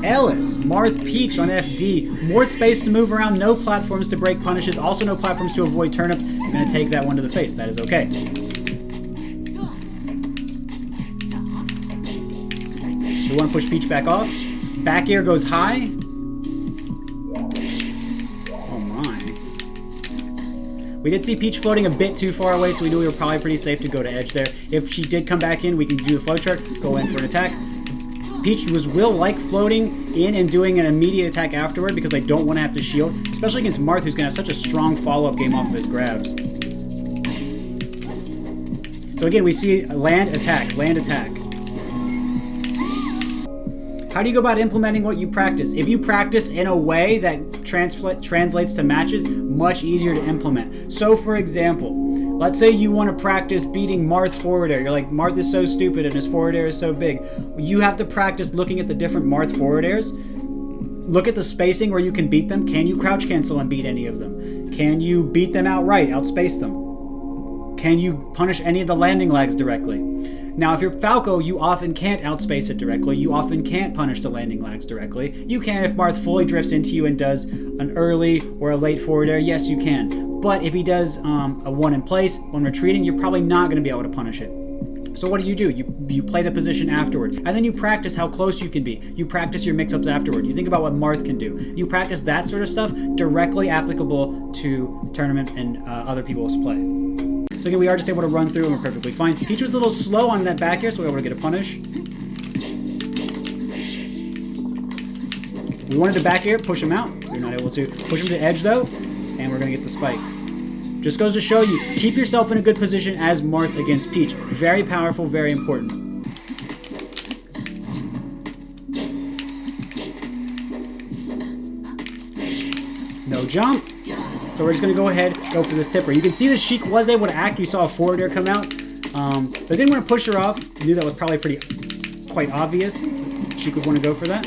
Ellis, Marth, Peach on FD. More space to move around, no platforms to break punishes, also no platforms to avoid turnips. I'm going to take that one to the face. That is okay. We want to push Peach back off. Back air goes high. Oh my. We did see Peach floating a bit too far away, so we knew we were probably pretty safe to go to edge there. If she did come back in, we can do the float chart, go in for an attack. Peach will like floating in and doing an immediate attack afterward because they don't want to have to shield, especially against Marth, who's going to have such a strong follow-up game off of his grabs. So again, we see land, attack, land, attack. How do you go about implementing what you practice? If you practice in a way that translates to matches, much easier to implement. So for example, let's say you want to practice beating Marth forward air. You're like, Marth is so stupid and his forward air is so big. You have to practice looking at the different Marth forward airs. Look at the spacing where you can beat them. Can you crouch cancel and beat any of them? Can you beat them outright, outspace them? Can you punish any of the landing lags directly? Now, if you're Falco, you often can't outspace it directly. You often can't punish the landing lags directly. You can if Marth fully drifts into you and does an early or a late forward air. Yes, you can. But if he does a one in place, when retreating, you're probably not going to be able to punish it. So what do? You play the position afterward, and then you practice how close you can be. You practice your mix-ups afterward. You think about what Marth can do. You practice that sort of stuff directly applicable to tournament and other people's play. So again, we are just able to run through and we're perfectly fine. Peach was a little slow on that back air, so we were able to get a punish. We wanted to back air, push him out. We were not able to. Push him to edge though, and we're going to get the spike. Just goes to show you, keep yourself in a good position as Marth against Peach. Very powerful, very important. No jump. So we're just going to go ahead, go for this tipper. You can see the Sheik was able to act. We saw a forward air come out. But didn't want to push her off. Knew that was probably quite obvious. Sheik would want to go for that.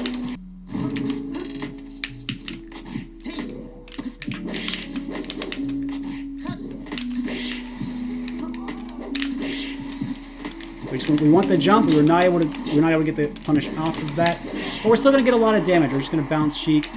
We want the jump. We were not able to get the punish off of that. But we're still going to get a lot of damage. We're just going to bounce Sheik.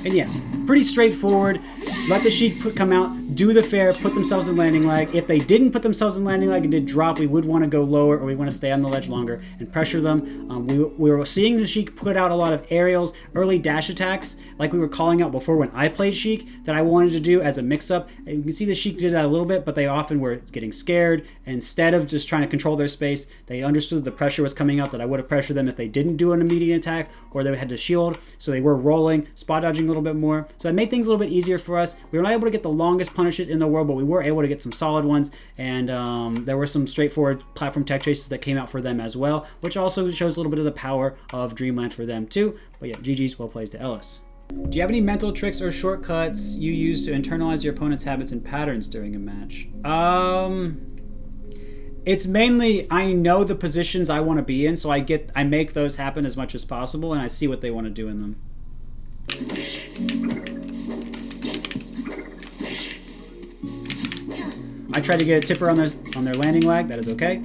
And yeah, pretty straightforward. Let the Sheik come out, do the fair, put themselves in landing lag. If they didn't put themselves in landing lag and did drop, we would want to go lower, or we want to stay on the ledge longer and pressure them. We were seeing the Sheik put out a lot of aerials, early dash attacks, like we were calling out before when I played Sheik, that I wanted to do as a mix-up. And you can see the Sheik did that a little bit, but they often were getting scared. Instead of just trying to control their space, they understood the pressure was coming out, that I would have pressured them if they didn't do an immediate attack, or they had to shield. So they were rolling, spot dodging a little bit more. So that made things a little bit easier for us. We were not able to get the longest punishes in the world, but we were able to get some solid ones, and there were some straightforward platform tech chases that came out for them as well, which also shows a little bit of the power of Dreamland for them too. But yeah, GG's, well played to Ellis. Do you have any mental tricks or shortcuts you use to internalize your opponent's habits and patterns during a match? It's mainly, I know the positions I want to be in, so I make those happen as much as possible, and I see what they want to do in them. I tried to get a tipper on their landing lag. That is okay.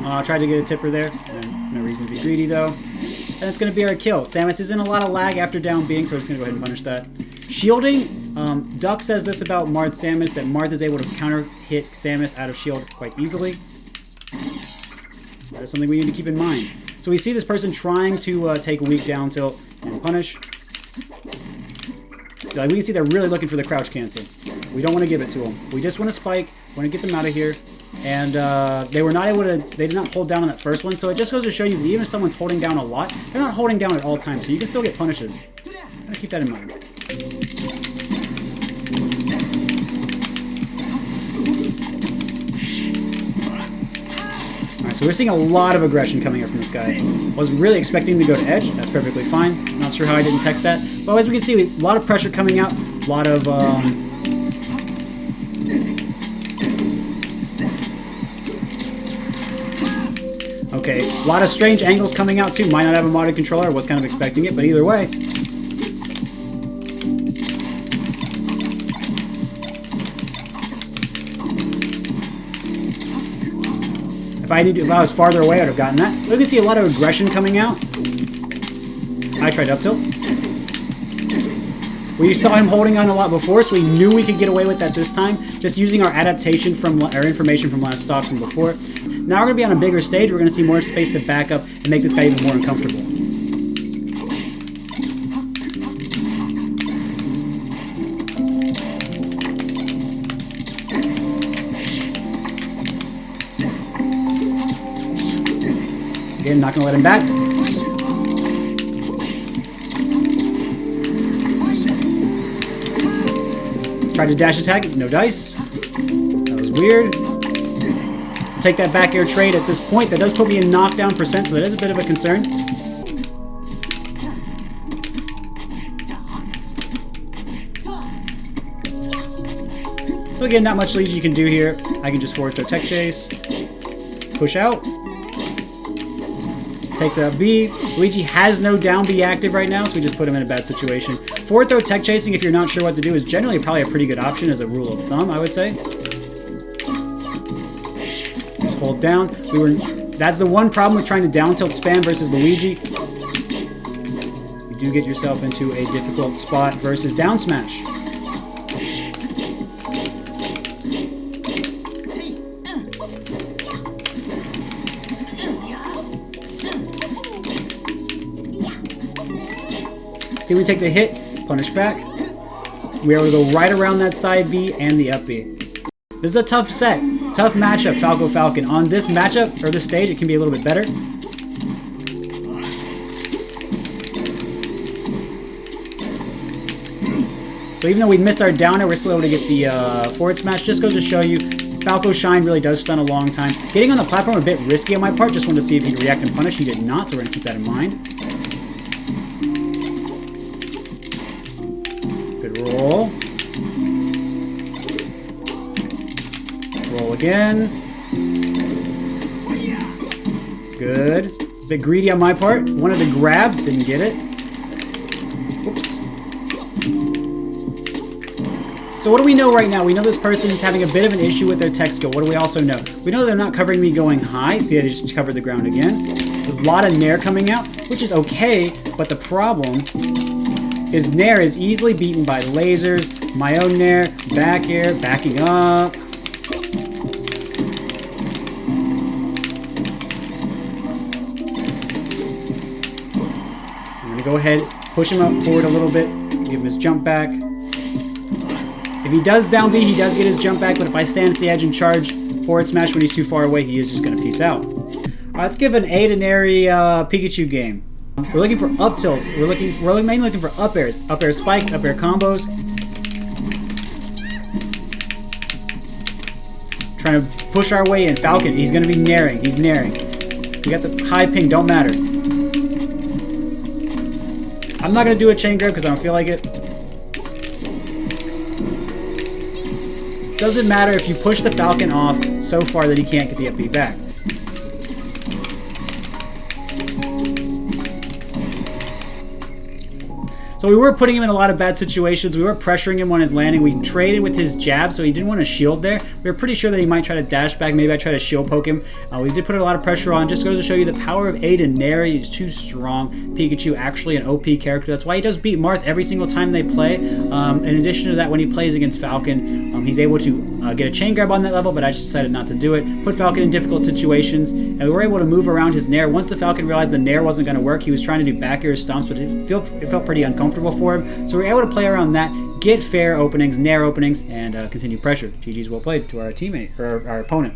I tried to get a tipper there. No reason to be greedy though. And it's going to be our kill. Samus is in a lot of lag after down being, so we're just going to go ahead and punish that. Shielding. Duck says this about Marth Samus, that Marth is able to counter hit Samus out of shield quite easily. That is something we need to keep in mind. So we see this person trying to take a weak down tilt and punish. Like we can see they're really looking for the crouch cancel. We don't want to give it to them. We just want to spike. We want to get them out of here. And they were not able to, they did not hold down on that first one. So it just goes to show you that even if someone's holding down a lot, they're not holding down at all times. So you can still get punishes. Gotta keep that in mind. So we're seeing a lot of aggression coming up from this guy. Wasn't really expecting to go to edge. That's perfectly fine. Not sure how I didn't tech that. But as we can see, a lot of pressure coming out. A lot of... Okay, a lot of strange angles coming out too. Might not have a modded controller. I was kind of expecting it, but either way. If I was farther away, I'd have gotten that. But you can see a lot of aggression coming out. I tried up tilt. We saw him holding on a lot before, so we knew we could get away with that this time, just using our adaptation from our information from last stock from before. Now we're going to be on a bigger stage. We're going to see more space to back up and make this guy even more uncomfortable. Again, not going to let him back. Tried to dash attack, no dice. That was weird. Take that back air trade at this point. That does put me in knockdown percent, so that is a bit of a concern. So again, not much Luigi can do here. I can just forward throw tech chase. Push out. Take the B. Luigi has no down B active right now, so we just put him in a bad situation. Forward throw tech chasing, if you're not sure what to do, is generally probably a pretty good option as a rule of thumb, I would say. Just hold down. That's the one problem with trying to down tilt spam versus Luigi. You do get yourself into a difficult spot versus down smash. See, we take the hit, punish back. We are able to go right around that side B and the up B. This is a tough set, tough matchup, Falco Falcon. On this matchup, or this stage, it can be a little bit better. So even though we missed our down air, we're still able to get the forward smash. Just goes to show you, Falco's Shine really does stun a long time. Getting on the platform a bit risky on my part. Just wanted to see if he could react and punish. He did not, so we're going to keep that in mind. Roll. Roll again. Good. A bit greedy on my part. Wanted to grab, didn't get it. Oops. So what do we know right now? We know this person is having a bit of an issue with their tech skill. What do we also know? We know they're not covering me going high. See, I just covered the ground again. A lot of nair coming out, which is okay, but the problem is nair is easily beaten by lasers, my own nair, back air, backing up. I'm going to go ahead, push him up forward a little bit, give him his jump back. If he does down B, he does get his jump back, but if I stand at the edge and charge forward smash when he's too far away, he is just going to peace out. All right, let's give an A to nary Pikachu game. We're looking for up tilts. We're mainly looking for up airs spikes, up air combos. Trying to push our way in. Falcon, he's going to be nairing. He's nairing. You got the high ping, don't matter. I'm not going to do a chain grab because I don't feel like it. Doesn't matter if you push the Falcon off so far that he can't get the up B back. So we were putting him in a lot of bad situations. We were pressuring him on his landing. We traded with his jab, so he didn't want to shield there. We were pretty sure that he might try to dash back. Maybe I try to shield poke him. We did put a lot of pressure on. Just goes to show you the power of A to nary is too strong. Pikachu actually an OP character. That's why he does beat Marth every single time they play. In addition to that, when he plays against Falcon, he's able to get a chain grab on that level, but I just decided not to do it. Put Falcon in difficult situations, and we were able to move around his nair. Once the Falcon realized the nair wasn't going to work, he was trying to do back air stomps, but it felt pretty uncomfortable for him. So we were able to play around that, get fair openings, nair openings, and continue pressure. GG's well played to our teammate, or our opponent.